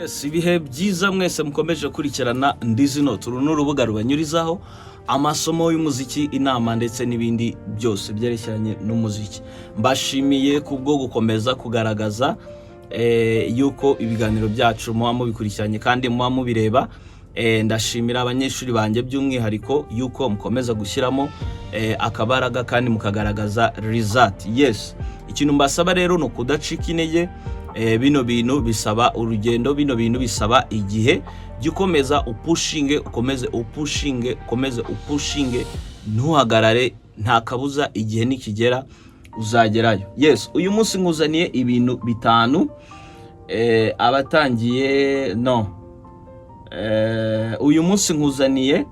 Yes, ibihe byiza mwese mukomeje kurikirana ndizino turu n'urubuga rubanyurizaho amasomo y'umuziki, inama ndetse n'ibindi byose byerekeranye n'umuziki. Mbashimiye kubwo gukomeza kugaragaza yuko ibiganiro byacu muba mubikurikiranye kandi muba mubireba. Ndashimira abanyeshuri banjye by'umwihariko yuko mukomeza gushyiramo akabaraga kandi mukagaragaza result. Yes, ikintu mbasaba rero no kudacika intege. Bino bintu bisaba urugendo, bino bintu bisaba igihe gikomeza upushinge ntuhagarare, nta kabuza igihe nikigera uzagerayo. Yes, uyu munsi nkuzaniye ibintu bitanu abatangiye uyu munsi nkuzaniye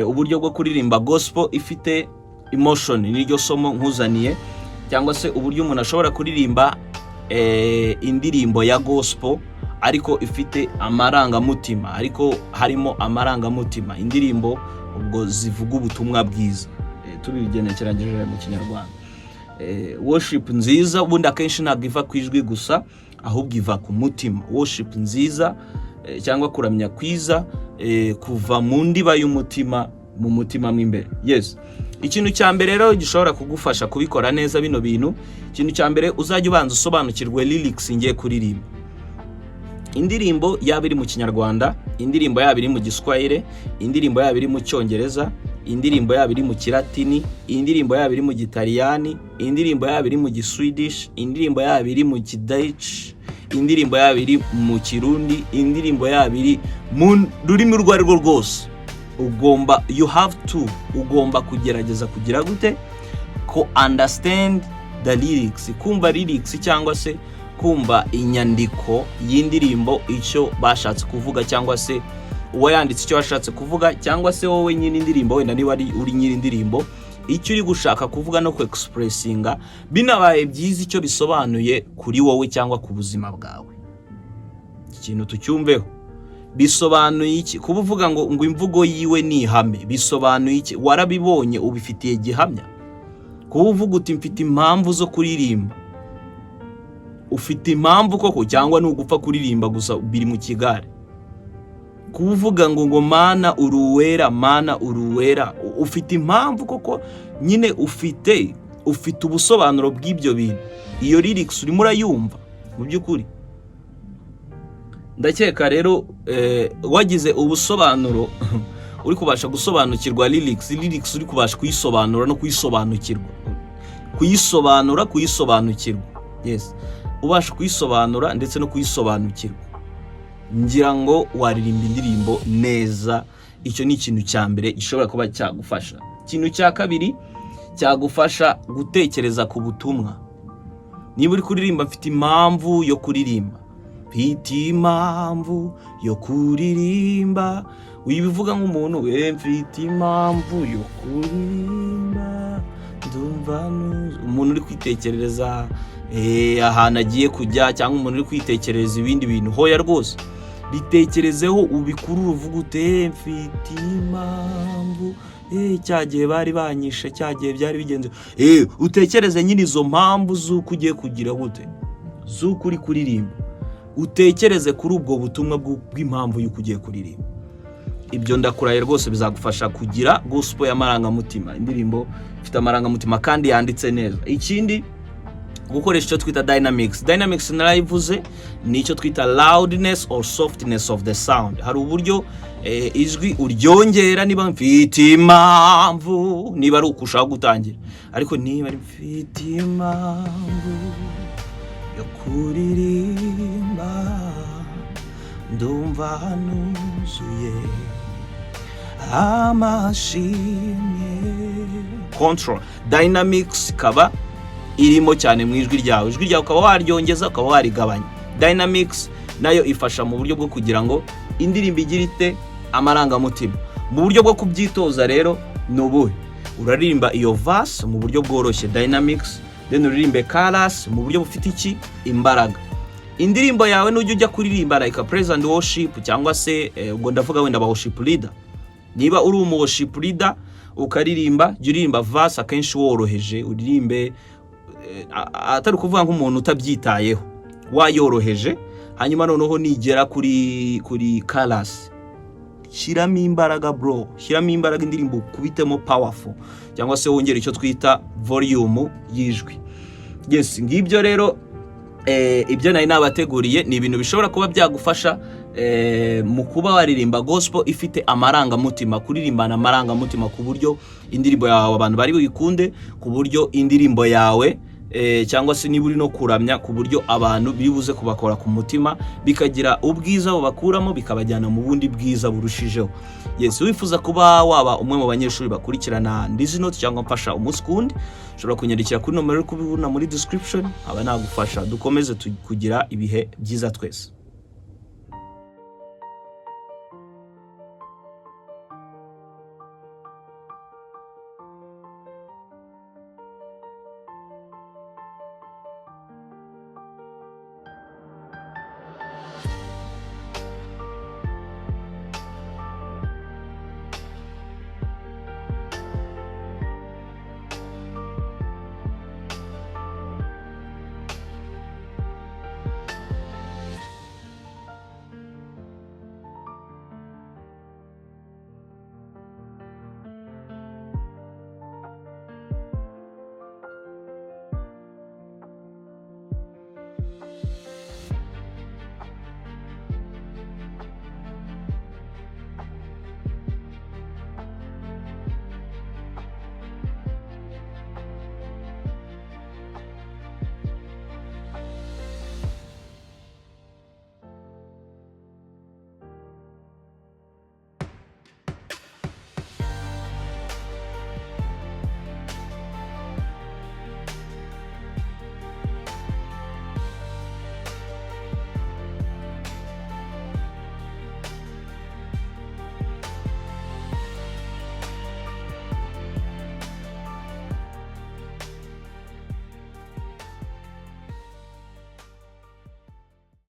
uburyo bwo kuririmba gospel ifite emotion. Niryo somo nkuzaniye, cyangwa se uburyo umuntu ashobora kuririmba indirimbo ya gospel ariko ifite amarangamutima, ariko harimo amarangamutima, indirimbo ubwo zivuga ubutumwa bwiza, tubigenekeranije mu Kinyarwanda. Worship nziza ubundi akenshi ntabwo iva kwijwi gusa, ahubwo iva ku mutima. Worship nziza cyangwa kuramya kwiza kuva mu ndiba y'umutima, mu mutima mw'imbere. Yes, ikintu cya mbere rero gishobora kugufasha kubikora neza bino bintu, ikintu cya mbere uzajya ubanza usobanukirwe lyrics ngiye kuririmba. Indirimbo yaba iri mu Kinyarwanda, indirimbo yaba iri mu Giswahili, indirimbo yaba iri mu Cyongereza, indirimbo yaba iri mu Kilatini, indirimbo yaba iri mu Gitaliyani, indirimbo yaba iri mu Giswedish, indirimbo yaba iri mu Kidutch, indirimbo yaba iri mu Kirundi, indirimbo yaba iri mu rurimi urwo ari rwo rwose, ugomba kugerageza kugira gute ko understand the lyrics, kumva lyrics cyangwa se kumva inyandiko y'indirimbo icyo bashatse kuvuga, cyangwa se uwayanditse icyo washatse kuvuga, cyangwa se wowe nyine indirimbo wenda niba uri nyiri indirimbo icyo uri gushaka kuvuga no ku expressinga, binabaye byiza icyo bisobanuye kuri wowe cyangwa ku buzima bwawe. Ikintu tucyumveho, bisobanuye iki kuba uvuga ngo imvugo yiwe ni ihame? Bisobanuye iki? Warabibonye, ubifitiye gihamya? Kuba uvuga uti mfite impamvu zo kuririmba, ufite impamvu koko cyangwa ni ugupfa kuririmba gusa biri mu kigare? Kuba uvuga ngo mana uruwera, ufite impamvu koko nyine, ufite ubusobanuro bw'ibyo bintu? Iyo lyrics urimo urayumva mu by'ukuri? Ndakeka rero wagize ubusobanuro uri kubasha gusobanukirwa lyrics uri kubasha kuyisobanura no kuyisobanukirwa. Yes, ubasha kuyisobanura ndetse no kuyisobanukirwa, ngira ngo waririmba indirimbo neza. Icyo ni ikintu cya mbere gishobora kuba cyagufasha. Ikintu cya kabiri cyagufasha gutekereza ku butumwa. Niba uri kuririmba mfite impamvu yo kuririmba, mfite impamvu yo kuririmba, wibivuga nk'umuntu mfite impamvu yo kuririmba, ndumva umuntu uri kwitekerereza ahantu agiye kujya, cyangwa umuntu uri kwitekerereza ibindi bintu. Hoya rwose bitekerezeho, ubikurura uvuga ute mfite impamvu cyagiye bari banyishe, cyagiye byari bigenze. Utekereze nyine izo mpamvu z'uko ugiye kugira gute, z'uko uri kuririmba. Utekereze kuri ubwo butumwa bw'impamvu y'uko ugiye kuririmba. Ibyo ndakuraye rwose bizagufasha kugira gospel y'amarangamutima, indirimbo ifite amarangamutima kandi yanditse neza. Ikindi, gukoresha icyo twita dynamics narayivuze, ni icyo twita loudness or softness of the sound. Hari uburyo ijwi uryongera, niba mfite impamvu, niba ari ukushaka gutangira, ariko niba ari mfite impamvu yo kuririmba, ndumva nuzuye amashimwe. Control dynamics kaba irimo cyane mu ijwi ryawe, ukaba waryongeza, ukaba warigabanya. Dynamics nayo ifasha mu buryo bwo kugira ngo indirimbo igire ite amarangamutima. Mu buryo bwo kubyitoza rero nubuhe, uraririmba iyo verse mu buryo bworoshye dynamics, then uririmbe chorus mu buryo bufite iki imbaraga. Indirimbo yawe nujya ujya kuririmba like a praise and worship, cyangwa se ubwo ndavuga wenda ba worship leader, niba uri umu worship leader ukaririmba, jya uririmba verse akenshi woroheje, uririmbe atari kuvuga nk'umuntu utabyitayeho, wayoroheje hanyuma noneho nigera kuri chorus, shyiramo imbaraga bro, shyiramo imbaraga, indirimbo kubitemo powerful, cyangwa se wongera icyo twita volume y'ijwi. Yes, ngibyo rero ibyo nari nabateguriye ni ibintu bishobora kuba byagufasha mu kuba waririmba gospel ifite amarangamutima, kuririmbana amarangamutima ku buryo indirimbo yawe abantu bari buyikunde, ku buryo indirimbo yawe cyangwa se niba uri no kuramya, ku buryo abantu bibuze kubakora ku mutima, bikagira ubwiza bubakuramo, bikabajyana mu bundi bwiza burushijeho. Yes, wifuza kuba waba umwe mu banyeshuri bakurikirana Ndizi Note cyangwa mfasha umunsi kundi, ushobora kunyandikira kuri nomero uri kubibona muri description, aba nagufasha. Dukomeze kugira ibihe byiza twese.